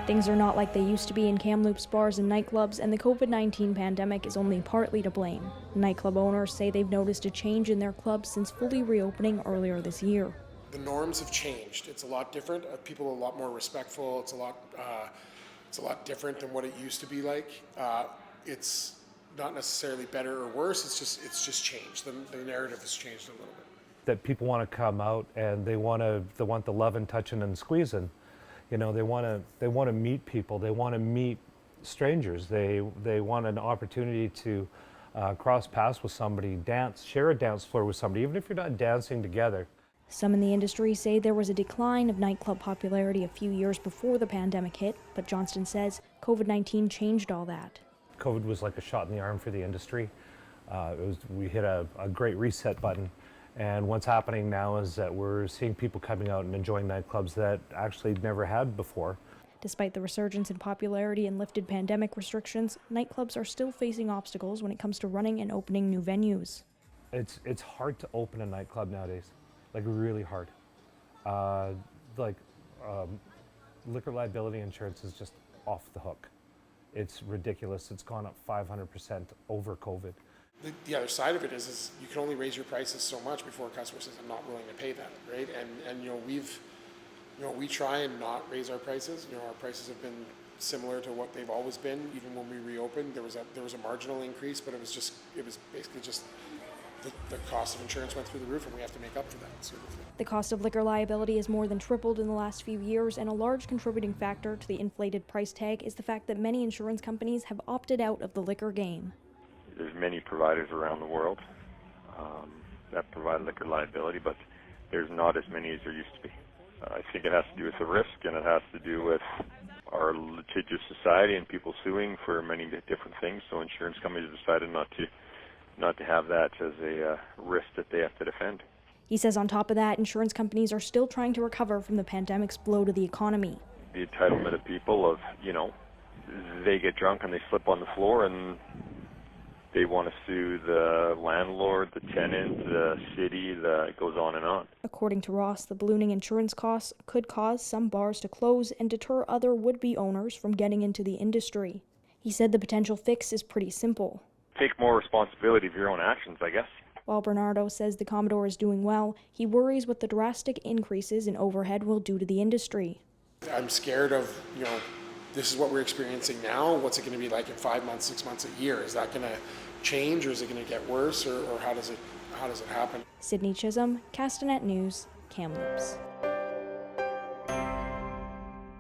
Things are not like they used to be in Kamloops bars and nightclubs, and the COVID-19 pandemic is only partly to blame. Nightclub owners say they've noticed a change in their clubs since fully reopening earlier this year. The norms have changed. It's a lot different. People are a lot more respectful. It's a lot different than what it used to be like. It's not necessarily better or worse. It's just changed. The narrative has changed a little bit. That people want to come out and they want the loving, touching, and squeezing. You know, they want to meet people. They want to meet strangers. They want an opportunity to cross paths with somebody, dance, share a dance floor with somebody, even if you're not dancing together. Some in the industry say there was a decline of nightclub popularity a few years before the pandemic hit, but Johnston says COVID-19 changed all that. COVID was like a shot in the arm for the industry. We hit a great reset button. And what's happening now is that we're seeing people coming out and enjoying nightclubs that actually never had before. Despite the resurgence in popularity and lifted pandemic restrictions, nightclubs are still facing obstacles when it comes to running and opening new venues. It's hard to open a nightclub nowadays, like really hard. Liquor liability insurance is just off the hook. It's ridiculous. It's gone up 500% over COVID. The other side of it is you can only raise your prices so much before a customer says, I'm not willing to pay that, right? And we try and not raise our prices. Our prices have been similar to what they've always been. Even when we reopened, there was a marginal increase, but it was basically just the cost of insurance went through the roof, and we have to make up for that sort of thing. The cost of liquor liability has more than tripled in the last few years, and a large contributing factor to the inflated price tag is the fact that many insurance companies have opted out of the liquor game. There's many providers around the world that provide liquor liability, but there's not as many as there used to be. I think it has to do with the risk, and it has to do with our litigious society and people suing for many different things. So insurance companies have decided not to have that as a risk that they have to defend. He says on top of that, insurance companies are still trying to recover from the pandemic's blow to the economy. The entitlement of people of, they get drunk and they slip on the floor and they want to sue the landlord, the tenant, the city, it goes on and on. According to Ross, the ballooning insurance costs could cause some bars to close and deter other would-be owners from getting into the industry. He said the potential fix is pretty simple. Take more responsibility of your own actions, I guess. While Bernardo says the Commodore is doing well, he worries what the drastic increases in overhead will do to the industry. I'm scared of, this is what we're experiencing now. What's it going to be like in 5 months, 6 months, a year? Is that going to change, or is it going to get worse, or how does it happen? Sydney Chisholm, Castanet News, Kamloops.